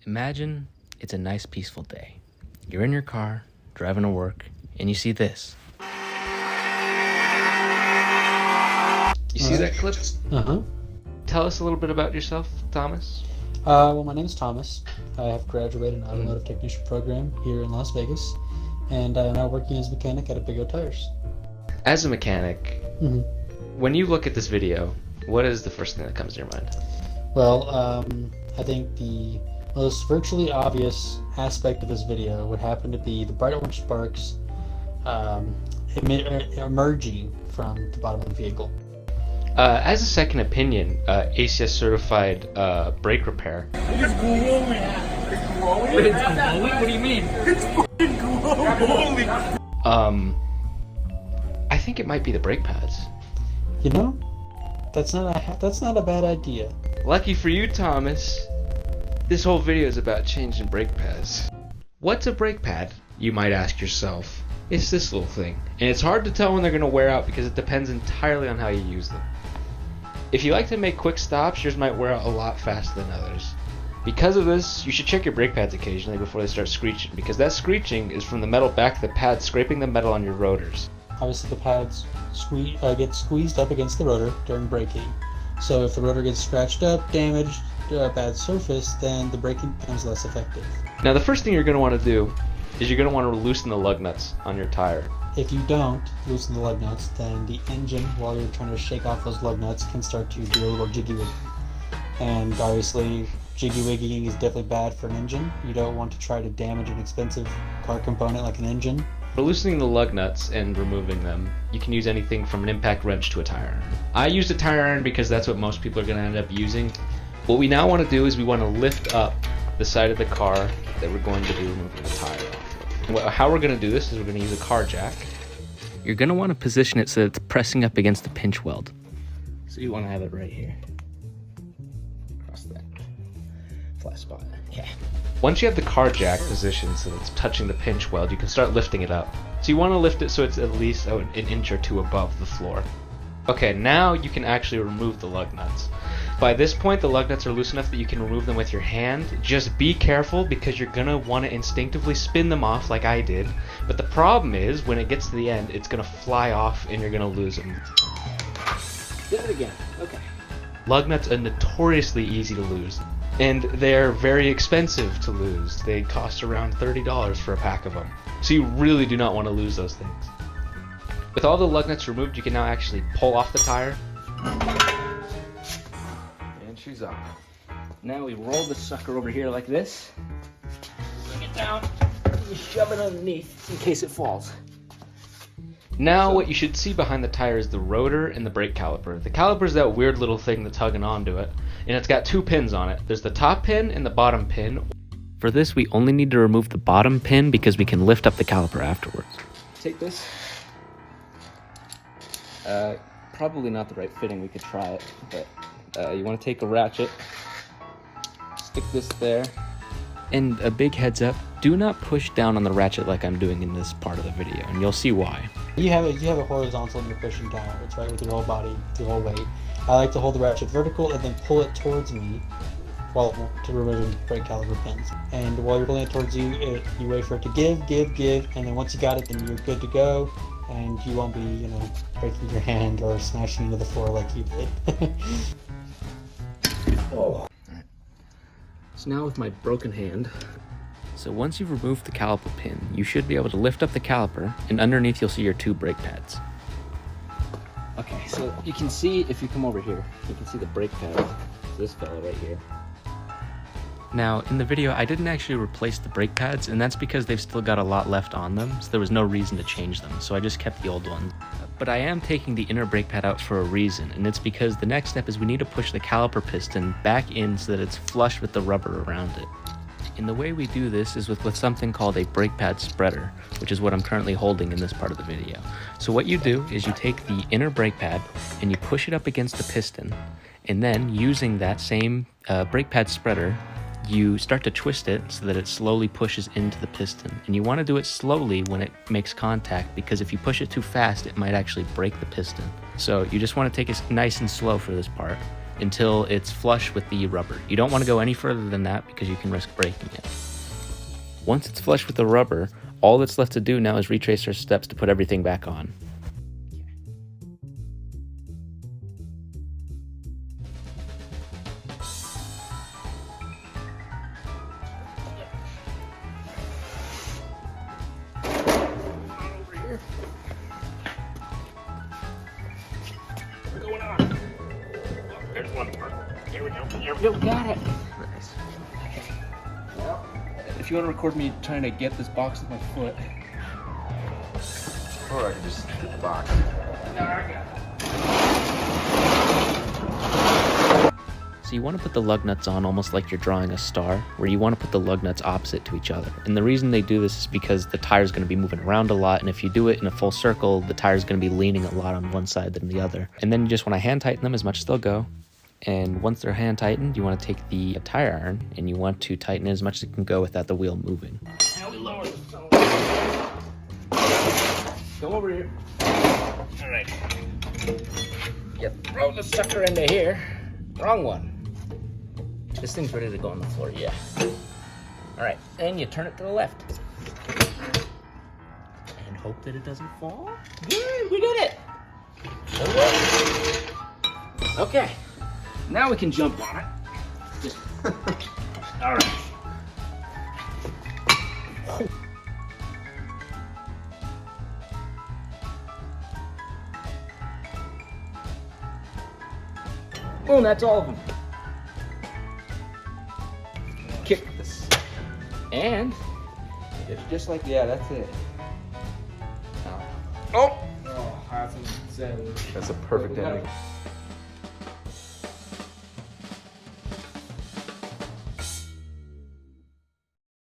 Imagine it's a nice peaceful day. You're in your car, driving to work, and you see this. You see that clip? Uh-huh. Tell us a little bit about yourself, Thomas. Well, my name is Thomas. I have graduated an automotive technician program here in Las Vegas, and I'm now working as a mechanic at Big O Tires. As a mechanic, when you look at this video, what is the first thing that comes to your mind? Well, I think the most virtually obvious aspect of this video would happen to be the bright orange sparks emerging from the bottom of the vehicle. As a second opinion, ACS certified brake repair. It's glowing. It's glowing? It's glowing? What do you mean? It's fucking glowing. I think it might be the brake pads. You know, that's not a bad idea. Lucky for you, Thomas. This whole video is about changing brake pads. What's a brake pad, you might ask yourself? It's this little thing. And it's hard to tell when they're going to wear out because it depends entirely on how you use them. If you like to make quick stops, yours might wear out a lot faster than others. Because of this, you should check your brake pads occasionally before they start screeching, because that screeching is from the metal back of the pad scraping the metal on your rotors. Obviously, the pads get squeezed up against the rotor during braking. So if the rotor gets scratched up, damaged, bad surface, then the braking becomes less effective. Now the first thing you're going to want to do is you're going to want to loosen the lug nuts on your tire. If you don't loosen the lug nuts, then the engine, while you're trying to shake off those lug nuts, can start to do a little jiggy wig. And obviously, jiggy wigging is definitely bad for an engine. You don't want to try to damage an expensive car component like an engine. For loosening the lug nuts and removing them, you can use anything from an impact wrench to a tire iron. I used a tire iron because that's what most people are going to end up using. What we now want to do is we want to lift up the side of the car that we're going to be removing the tire off of. How we're going to do this is we're going to use a car jack. You're going to want to position it so that it's pressing up against the pinch weld. So you want to have it right here. Across that flat spot. Yeah. Once you have the car jack positioned so that it's touching the pinch weld, you can start lifting it up. So you want to lift it so it's at least an inch or two above the floor. Okay, now you can actually remove the lug nuts. By this point, the lug nuts are loose enough that you can remove them with your hand. Just be careful because you're going to want to instinctively spin them off like I did. But the problem is, when it gets to the end, it's going to fly off and you're going to lose them. Did it again. Okay. Lug nuts are notoriously easy to lose. And they're very expensive to lose. They cost around $30 for a pack of them. So you really do not want to lose those things. With all the lug nuts removed, you can now actually pull off the tire. And she's up. Now we roll the sucker over here like this. Bring it down. And you shove it underneath in case it falls. Now what you should see behind the tire is the rotor and the brake caliper. The caliper is that weird little thing that's hugging onto it. And it's got two pins on it. There's the top pin and the bottom pin. For this, we only need to remove the bottom pin because we can lift up the caliper afterwards. Take this. Probably not the right fitting, we could try it, but you want to take a ratchet, stick this there, and a big heads up, do not push down on the ratchet like I'm doing in this part of the video, and you'll see why. You have a horizontal and you're pushing downwards, right, with your whole body, your whole weight. I like to hold the ratchet vertical and then pull it towards me while to remove the brake caliper pins. And while you're pulling it towards you, you wait for it to give, and then once you got it, then you're good to go. And you won't be, breaking your hand or smashing into the floor like you did. Oh. So now with my broken hand. So once you've removed the caliper pin, you should be able to lift up the caliper, and underneath you'll see your two brake pads. Okay, so you can see, if you come over here, you can see the brake pads. This fella right here. Now, in the video, I didn't actually replace the brake pads, and that's because they've still got a lot left on them, so there was no reason to change them, so I just kept the old ones. But I am taking the inner brake pad out for a reason, and it's because the next step is we need to push the caliper piston back in so that it's flush with the rubber around it. And the way we do this is with something called a brake pad spreader, which is what I'm currently holding in this part of the video. So what you do is you take the inner brake pad and you push it up against the piston, and then using that same brake pad spreader, you start to twist it so that it slowly pushes into the piston. And you want to do it slowly when it makes contact, because if you push it too fast, it might actually break the piston. So you just want to take it nice and slow for this part. until it's flush with the rubber. You don't want to go any further than that because you can risk breaking it. Once it's flush with the rubber, all that's left to do now is retrace our steps to put everything back on. Got it. Nice. Well, if you want to record me trying to get this box with my foot. Or I can just get the box. So you want to put the lug nuts on almost like you're drawing a star, where you want to put the lug nuts opposite to each other. And the reason they do this is because the tire's going to be moving around a lot, and if you do it in a full circle, the tire's going to be leaning a lot on one side than the other. And then you just want to hand tighten them as much as they'll go. And once they're hand tightened, you want to take the tire iron and you want to tighten it as much as it can go without the wheel moving. Go over here. All right. You throw the sucker into here. Wrong one. This thing's ready to go on the floor, yeah. All right, and you turn it to the left. And hope that it doesn't fall. Good, we did it. Okay. Now we can jump on it. Just, all right. Boom, that's all of them. Kick this. And it's just like, yeah, that's it. Oh, that's insane. That's a perfect ending.